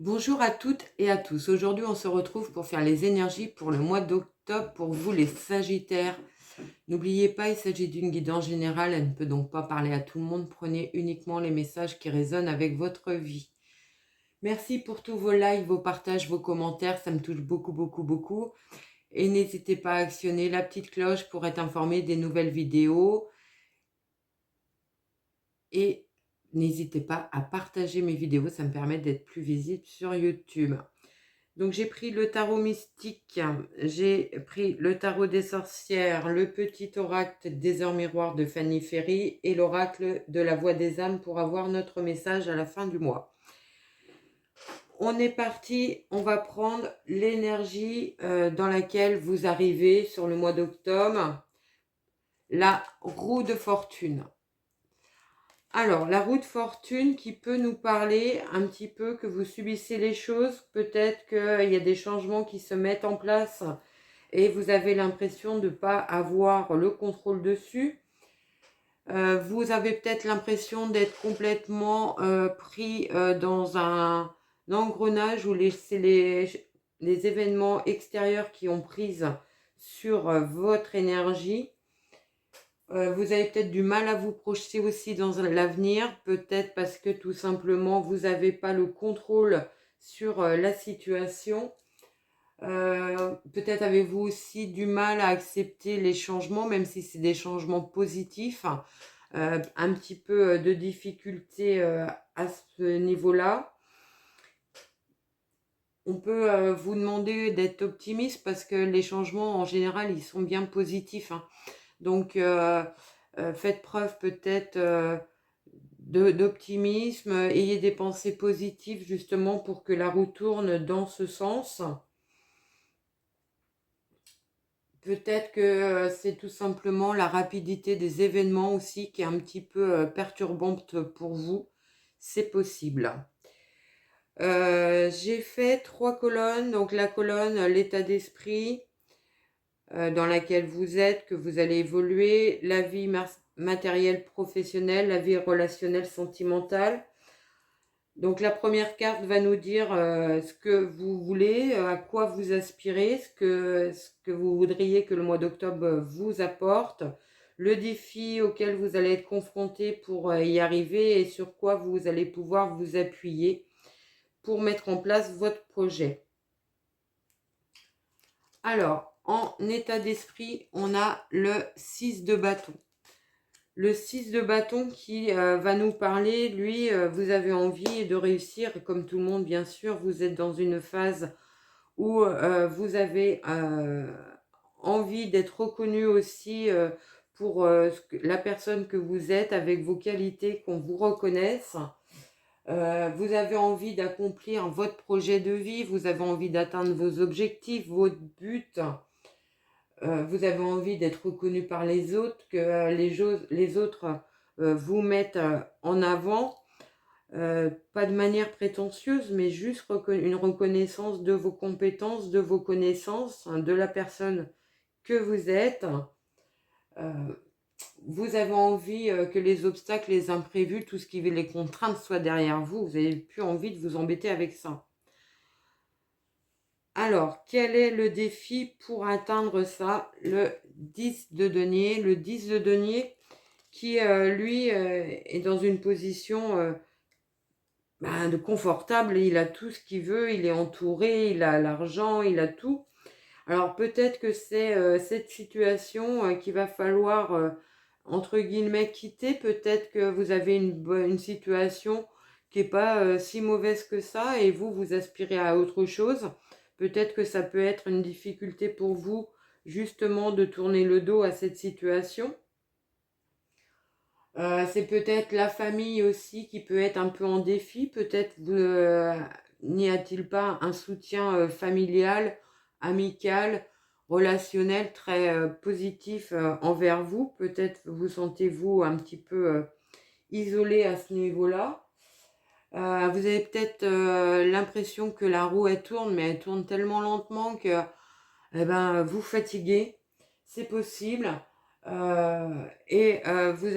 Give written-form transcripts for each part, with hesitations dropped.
Bonjour à toutes et à tous. Aujourd'hui, on se retrouve pour faire les énergies pour le mois d'octobre pour vous les Sagittaires. N'oubliez pas, il s'agit d'une guidance générale, elle ne peut donc pas parler à tout le monde. Prenez uniquement les messages qui résonnent avec votre vie. Merci pour tous vos likes, vos partages, vos commentaires, ça me touche beaucoup. Et n'hésitez pas à actionner la petite cloche pour être informé des nouvelles vidéos. Et n'hésitez pas à partager mes vidéos, ça me permet d'être plus visible sur YouTube. Donc j'ai pris le tarot mystique, j'ai pris le tarot des sorcières, le petit oracle des heures miroirs de Fanny Ferry et l'oracle de la voix des âmes pour avoir notre message à la fin du mois. On est parti, on va prendre l'énergie dans laquelle vous arrivez sur le mois d'octobre, la roue de fortune. Alors, la roue de fortune qui peut nous parler un petit peu que vous subissez les choses, peut-être qu'il y a des changements qui se mettent en place et vous avez l'impression de ne pas avoir le contrôle dessus. Vous avez peut-être l'impression d'être complètement pris dans un engrenage où c'est les événements extérieurs qui ont prise sur votre énergie. Vous avez peut-être du mal à vous projeter aussi dans l'avenir, peut-être parce que tout simplement vous n'avez pas le contrôle sur la situation. Peut-être avez-vous aussi du mal à accepter les changements, même si c'est des changements positifs. Un petit peu de difficulté à ce niveau-là. On peut vous demander d'être optimiste parce que les changements en général ils sont bien positifs, hein. Donc faites preuve peut-être d'optimisme, ayez des pensées positives justement pour que la roue tourne dans ce sens. Peut-être que c'est tout simplement la rapidité des événements aussi qui est un petit peu perturbante pour vous. C'est possible. J'ai fait 3 colonnes. Donc la colonne l'état d'esprit dans laquelle vous êtes, que vous allez évoluer, la vie matérielle professionnelle, la vie relationnelle sentimentale. Donc la première carte va nous dire ce que vous voulez, à quoi vous aspirez, ce que vous voudriez que le mois d'octobre vous apporte, le défi auquel vous allez être confronté pour y arriver et sur quoi vous allez pouvoir vous appuyer pour mettre en place votre projet. Alors, en état d'esprit, on a le 6 de bâton. Le 6 de bâton qui va nous parler, lui, vous avez envie de réussir, comme tout le monde bien sûr, vous êtes dans une phase où vous avez envie d'être reconnu aussi pour la personne que vous êtes, avec vos qualités, qu'on vous reconnaisse. Vous avez envie d'accomplir votre projet de vie, vous avez envie d'atteindre vos objectifs, votre but. Vous avez envie d'être reconnu par les autres, que les autres vous mettent en avant, pas de manière prétentieuse, mais juste une reconnaissance de vos compétences, de vos connaissances, hein, de la personne que vous êtes. Vous avez envie que les obstacles, les imprévus, tout ce qui les contraintes soient derrière vous. Vous n'avez plus envie de vous embêter avec ça. Alors, quel est le défi pour atteindre ça? Le 10 de denier. Le 10 de denier qui, lui, est dans une position de confortable. Il a tout ce qu'il veut, il est entouré, il a l'argent, il a tout. Alors, peut-être que c'est cette situation qu'il va falloir, entre guillemets, quitter. Peut-être que vous avez une situation qui n'est pas si mauvaise que ça et vous aspirez à autre chose. Peut-être que ça peut être une difficulté pour vous, justement, de tourner le dos à cette situation. C'est peut-être la famille aussi qui peut être un peu en défi. Peut-être n'y a-t-il pas un soutien familial, amical, relationnel très positif envers vous. Peut-être vous sentez-vous un petit peu isolé à ce niveau-là. Vous avez peut-être l'impression que la roue elle tourne, mais elle tourne tellement lentement que vous fatiguez. C'est possible. Vous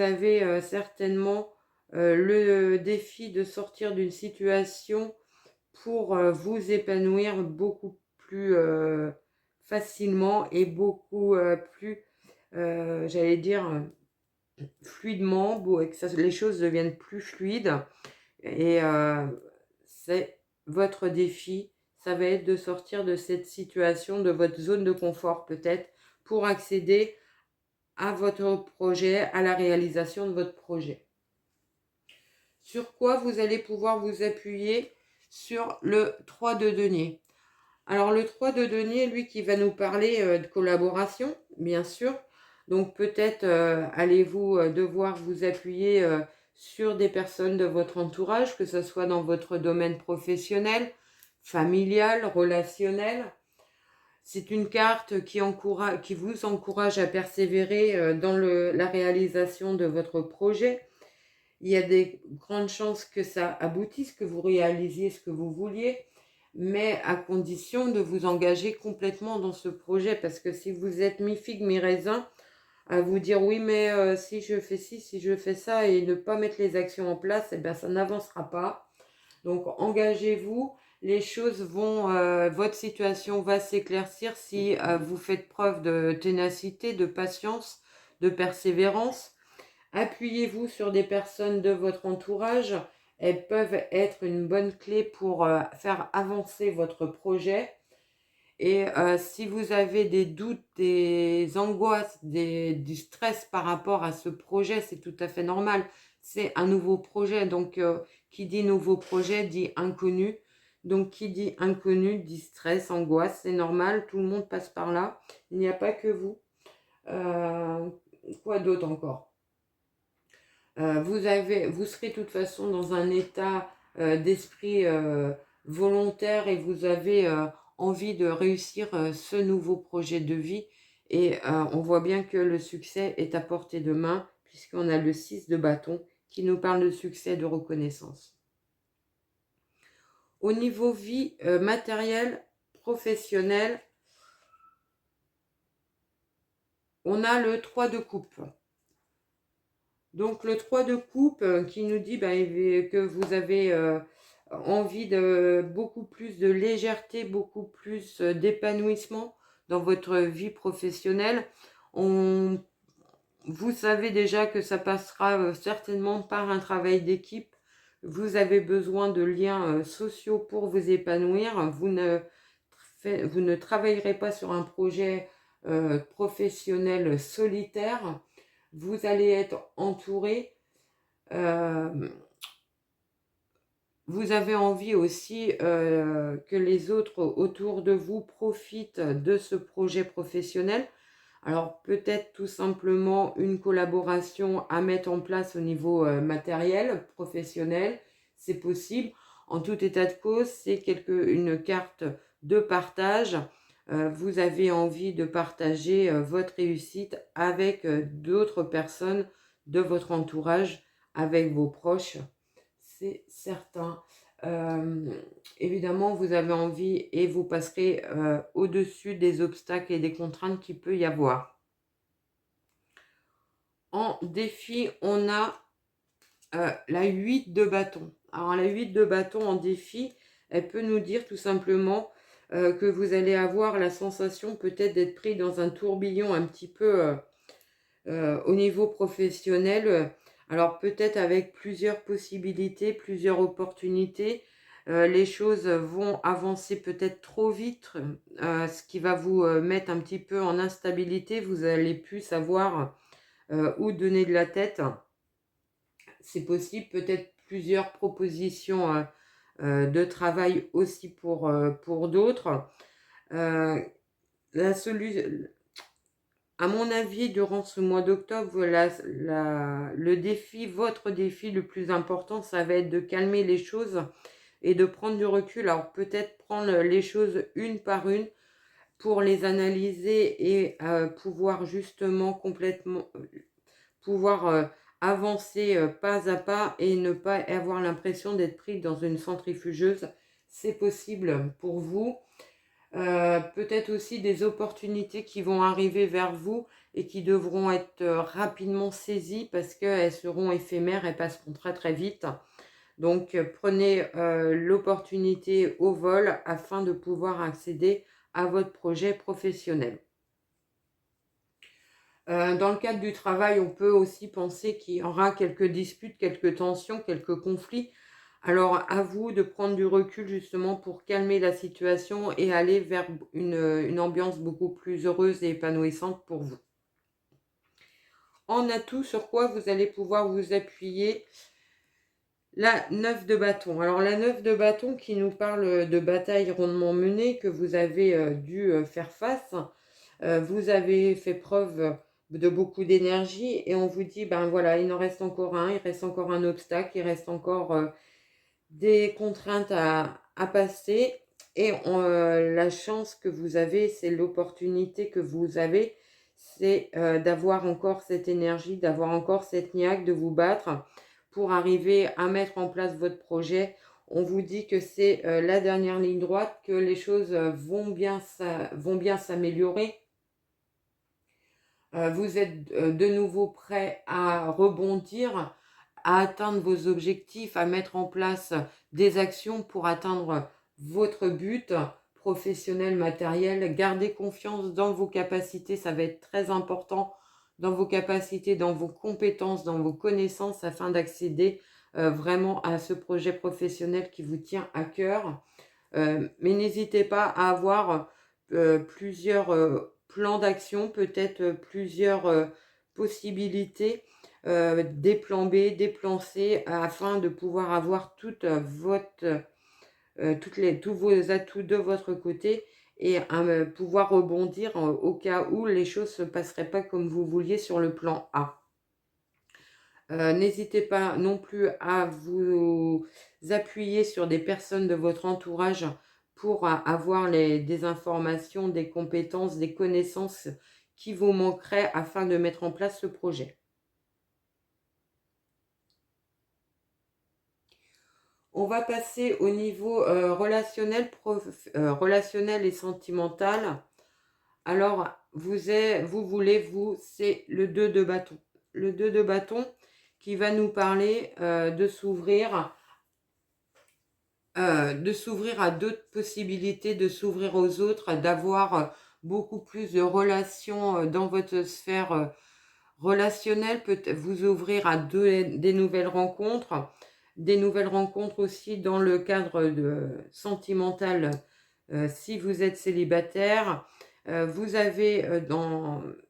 avez certainement le défi de sortir d'une situation pour vous épanouir beaucoup plus facilement et beaucoup plus, j'allais dire, fluidement, et que les choses deviennent plus fluides. Et c'est votre défi, ça va être de sortir de cette situation, de votre zone de confort peut-être, pour accéder à votre projet, à la réalisation de votre projet. Sur quoi vous allez pouvoir vous appuyer? Sur le 3 de denier. Alors le 3 de denier, lui qui va nous parler de collaboration, bien sûr. Donc peut-être allez-vous devoir vous appuyer sur des personnes de votre entourage, que ce soit dans votre domaine professionnel, familial, relationnel. C'est une carte qui vous encourage à persévérer dans la réalisation de votre projet. Il y a des grandes chances que ça aboutisse, que vous réalisiez ce que vous vouliez, mais à condition de vous engager complètement dans ce projet. Parce que si vous êtes mi-figue, mi-raisin, à vous dire oui, mais si je fais ci, si je fais ça, et ne pas mettre les actions en place, eh bien, ça n'avancera pas. Donc engagez-vous, les choses vont, votre situation va s'éclaircir si vous faites preuve de ténacité, de patience, de persévérance. Appuyez-vous sur des personnes de votre entourage. Elles peuvent être une bonne clé pour faire avancer votre projet. Et si vous avez des doutes, des angoisses, du stress par rapport à ce projet, c'est tout à fait normal. C'est un nouveau projet, donc qui dit nouveau projet dit inconnu. Donc qui dit inconnu dit stress, angoisse, c'est normal, tout le monde passe par là. Il n'y a pas que vous. Quoi d'autre encore? Vous serez de toute façon dans un état d'esprit volontaire, et vous avez envie de réussir ce nouveau projet de vie. Et on voit bien que le succès est à portée de main, puisqu'on a le 6 de bâton qui nous parle de succès et de reconnaissance. Au niveau vie matérielle, professionnelle, on a le 3 de coupe. Donc le 3 de coupe qui nous dit que vous avez envie de beaucoup plus de légèreté, beaucoup plus d'épanouissement dans votre vie professionnelle. Vous savez déjà que ça passera certainement par un travail d'équipe. Vous avez besoin de liens sociaux pour vous épanouir. Vous ne travaillerez pas sur un projet professionnel solitaire. Vous allez être entouré. Vous avez envie aussi que les autres autour de vous profitent de ce projet professionnel. Alors peut-être tout simplement une collaboration à mettre en place au niveau matériel, professionnel, c'est possible. En tout état de cause, c'est une carte de partage. Vous avez envie de partager votre réussite avec d'autres personnes de votre entourage, avec vos proches, c'est certain. Évidemment, vous avez envie et vous passerez au-dessus des obstacles et des contraintes qu'il peut y avoir. En défi, on a la 8 de bâton. Alors la 8 de bâton en défi, elle peut nous dire tout simplement que vous allez avoir la sensation peut-être d'être pris dans un tourbillon un petit peu au niveau professionnel. Alors peut-être avec plusieurs possibilités, plusieurs opportunités. Les choses vont avancer peut-être trop vite, ce qui va vous mettre un petit peu en instabilité. Vous n'allez plus savoir où donner de la tête. C'est possible, peut-être plusieurs propositions de travail aussi pour d'autres. La solution, à mon avis, durant ce mois d'octobre, votre défi le plus important, ça va être de calmer les choses et de prendre du recul. Alors peut-être prendre les choses une par une pour les analyser et pouvoir justement complètement avancer pas à pas et ne pas avoir l'impression d'être pris dans une centrifugeuse. C'est possible pour vous. Peut-être aussi des opportunités qui vont arriver vers vous et qui devront être rapidement saisies parce qu'elles seront éphémères et passeront très très vite. Donc, prenez l'opportunité au vol afin de pouvoir accéder à votre projet professionnel. Dans le cadre du travail, on peut aussi penser qu'il y aura quelques disputes, quelques tensions, quelques conflits. Alors, à vous de prendre du recul justement pour calmer la situation et aller vers une ambiance beaucoup plus heureuse et épanouissante pour vous. En atout, sur quoi vous allez pouvoir vous appuyer? La 9 de bâton. Alors, la 9 de bâton qui nous parle de bataille rondement menée, que vous avez dû faire face. Vous avez fait preuve de beaucoup d'énergie et on vous dit, ben voilà, il en reste encore un, il reste encore un obstacle, il reste encore des contraintes à passer. Et la chance que vous avez, c'est l'opportunité que vous avez, c'est d'avoir encore cette énergie, d'avoir encore cette niaque, de vous battre pour arriver à mettre en place votre projet. On vous dit que c'est la dernière ligne droite, que les choses vont bien s'améliorer. Vous êtes de nouveau prêt à rebondir, à atteindre vos objectifs, à mettre en place des actions pour atteindre votre but professionnel, matériel. Gardez confiance dans vos capacités, ça va être très important, dans vos capacités, dans vos compétences, dans vos connaissances, afin d'accéder vraiment à ce projet professionnel qui vous tient à cœur. Mais n'hésitez pas à avoir plusieurs plans d'action, peut-être plusieurs possibilités, des plans B, des plans C, afin de pouvoir avoir toute tous vos atouts de votre côté et pouvoir rebondir au cas où les choses ne se passeraient pas comme vous vouliez sur le plan A. N'hésitez pas non plus à vous appuyer sur des personnes de votre entourage pour avoir des informations, des compétences, des connaissances qui vous manqueraient afin de mettre en place ce projet. On va passer au niveau relationnel et sentimental. Alors, c'est le 2 de bâton. Le 2 de bâton qui va nous parler de s'ouvrir à d'autres possibilités, de s'ouvrir aux autres, d'avoir beaucoup plus de relations dans votre sphère relationnelle, peut-être vous ouvrir à des nouvelles rencontres aussi dans le cadre sentimental si vous êtes célibataire. Vous avez,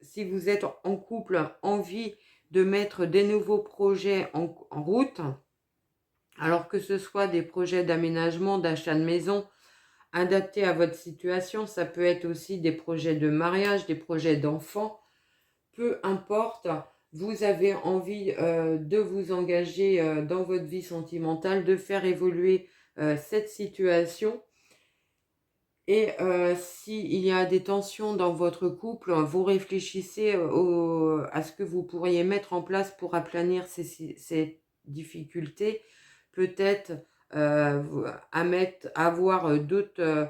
si vous êtes en couple, envie de mettre des nouveaux projets en route. Alors que ce soit des projets d'aménagement, d'achat de maison, adaptés à votre situation, ça peut être aussi des projets de mariage, des projets d'enfants, peu importe, vous avez envie de vous engager dans votre vie sentimentale, de faire évoluer cette situation. Et s'il y a des tensions dans votre couple, vous réfléchissez à ce que vous pourriez mettre en place pour aplanir ces difficultés. Peut-être avoir d'autres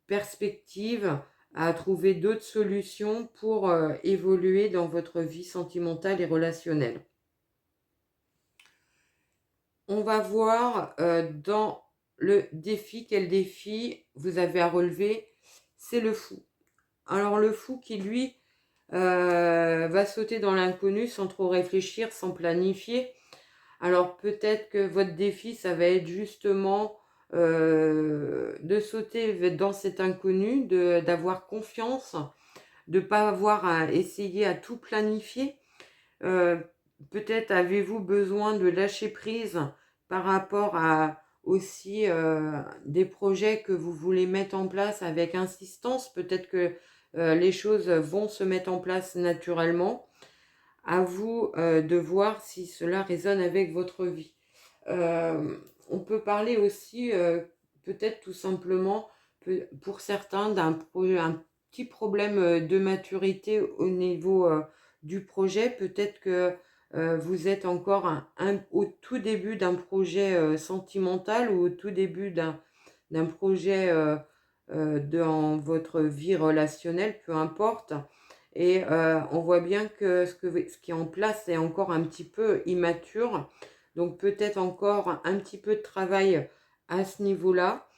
perspectives, à trouver d'autres solutions pour évoluer dans votre vie sentimentale et relationnelle. On va voir dans le défi, quel défi vous avez à relever, c'est le fou. Alors le fou qui lui va sauter dans l'inconnu sans trop réfléchir, sans planifier. Alors peut-être que votre défi, ça va être justement de sauter dans cet inconnu, d'avoir confiance, de ne pas avoir à essayer à tout planifier. Peut-être avez-vous besoin de lâcher prise par rapport à aussi des projets que vous voulez mettre en place avec insistance. Peut-être que les choses vont se mettre en place naturellement. À vous de voir si cela résonne avec votre vie. On peut parler aussi peut-être tout simplement pour certains un petit problème de maturité au niveau du projet. Peut-être que vous êtes encore au tout début d'un projet sentimental ou au tout début d'un projet dans votre vie relationnelle, peu importe. Et on voit bien que ce qui est en place est encore un petit peu immature. Donc peut-être encore un petit peu de travail à ce niveau-là.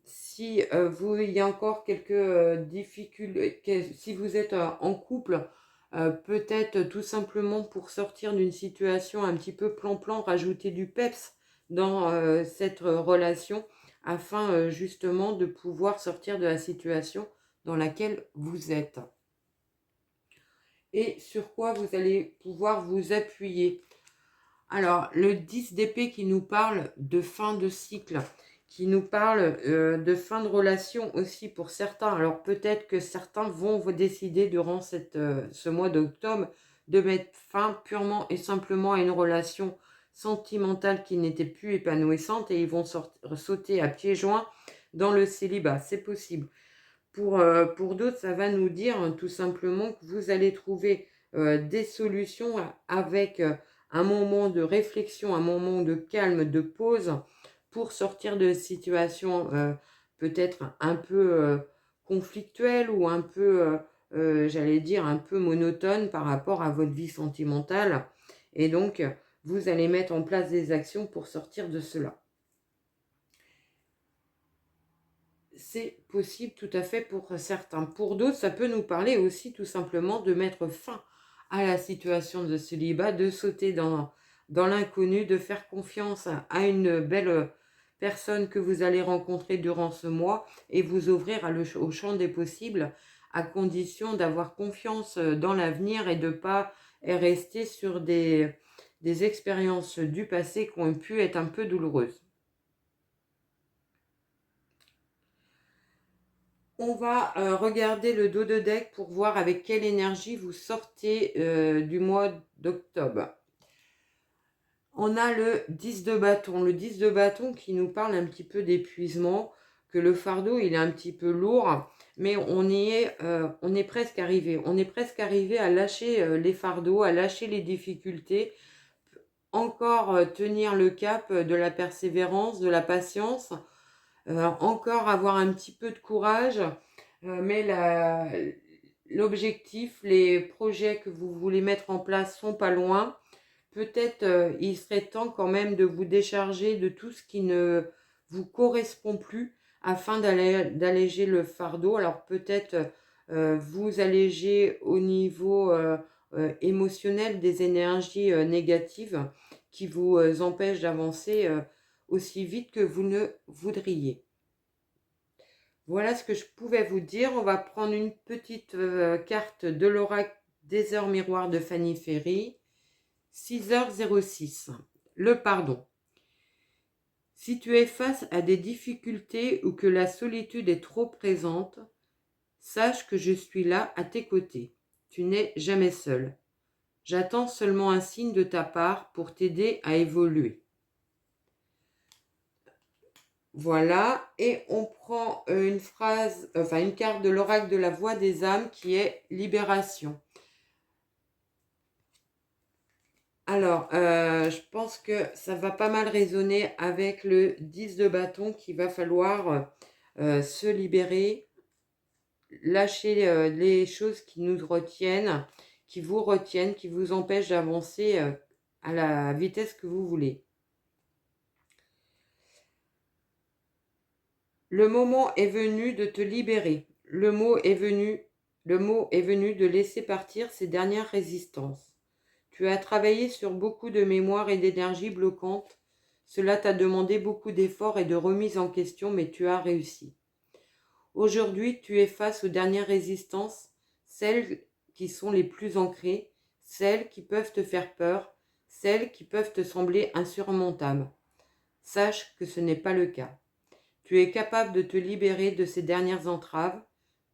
Si il y a encore quelques difficultés, si vous êtes en couple, peut-être tout simplement pour sortir d'une situation un petit peu plan-plan, rajouter du peps dans cette relation afin justement de pouvoir sortir de la situation dans laquelle vous êtes. Et sur quoi vous allez pouvoir vous appuyer. Alors, le 10 d'épée qui nous parle de fin de cycle, qui nous parle de fin de relation aussi pour certains. Alors, peut-être que certains vont vous décider durant ce mois d'octobre de mettre fin purement et simplement à une relation sentimentale qui n'était plus épanouissante et ils vont sauter à pieds joints dans le célibat. C'est possible. Pour d'autres, ça va nous dire tout simplement que vous allez trouver des solutions avec un moment de réflexion, un moment de calme, de pause pour sortir de situations peut-être un peu conflictuelles ou un peu, j'allais dire, un peu monotones par rapport à votre vie sentimentale. Et donc, vous allez mettre en place des actions pour sortir de cela. C'est possible tout à fait pour certains. Pour d'autres, ça peut nous parler aussi tout simplement de mettre fin à la situation de célibat, de sauter dans l'inconnu, de faire confiance à une belle personne que vous allez rencontrer durant ce mois et vous ouvrir au champ des possibles à condition d'avoir confiance dans l'avenir et de ne pas rester sur des expériences du passé qui ont pu être un peu douloureuses. On va regarder le dos de deck pour voir avec quelle énergie vous sortez du mois d'octobre. On a le 10 de bâton. Le 10 de bâton qui nous parle un petit peu d'épuisement, que le fardeau il est un petit peu lourd, mais on est presque arrivé. On est presque arrivé à lâcher les fardeaux, à lâcher les difficultés, encore tenir le cap de la persévérance, de la patience, encore avoir un petit peu de courage. Mais l'objectif, les projets que vous voulez mettre en place sont pas loin. Peut-être il serait temps quand même de vous décharger de tout ce qui ne vous correspond plus afin d'alléger le fardeau. Alors peut-être vous alléger au niveau émotionnel des énergies négatives qui vous empêchent d'avancer aussi vite que vous ne voudriez. Voilà ce que je pouvais vous dire. On va prendre une petite carte de l'oracle des heures miroirs de Fanny Ferry. 6h06. Le pardon. Si tu es face à des difficultés ou que la solitude est trop présente, sache que je suis là à tes côtés. Tu n'es jamais seul. J'attends seulement un signe de ta part pour t'aider à évoluer. Voilà, et on prend une carte de l'oracle de la voix des âmes qui est libération. Alors, je pense que ça va pas mal résonner avec le 10 de bâton qu'il va falloir se libérer, lâcher les choses qui nous retiennent, qui vous empêchent d'avancer à la vitesse que vous voulez. Le moment est venu de te libérer. Le mot est venu de laisser partir ces dernières résistances. Tu as travaillé sur beaucoup de mémoire et d'énergie bloquantes. Cela t'a demandé beaucoup d'efforts et de remise en question, mais tu as réussi. Aujourd'hui, tu es face aux dernières résistances, celles qui sont les plus ancrées, celles qui peuvent te faire peur, celles qui peuvent te sembler insurmontables. Sache que ce n'est pas le cas. Tu es capable de te libérer de ces dernières entraves.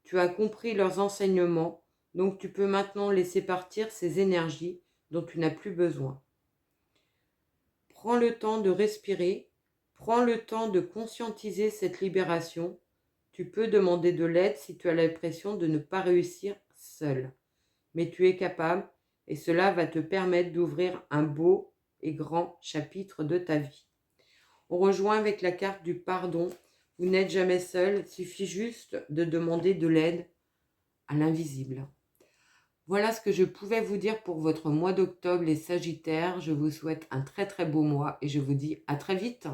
Tu as compris leurs enseignements, donc tu peux maintenant laisser partir ces énergies dont tu n'as plus besoin. Prends le temps de respirer, prends le temps de conscientiser cette libération. Tu peux demander de l'aide si tu as l'impression de ne pas réussir seul. Mais tu es capable et cela va te permettre d'ouvrir un beau et grand chapitre de ta vie. On rejoint avec la carte du pardon. Vous n'êtes jamais seul, il suffit juste de demander de l'aide à l'invisible. Voilà ce que je pouvais vous dire pour votre mois d'octobre, les Sagittaires. Je vous souhaite un très très beau mois et je vous dis à très vite.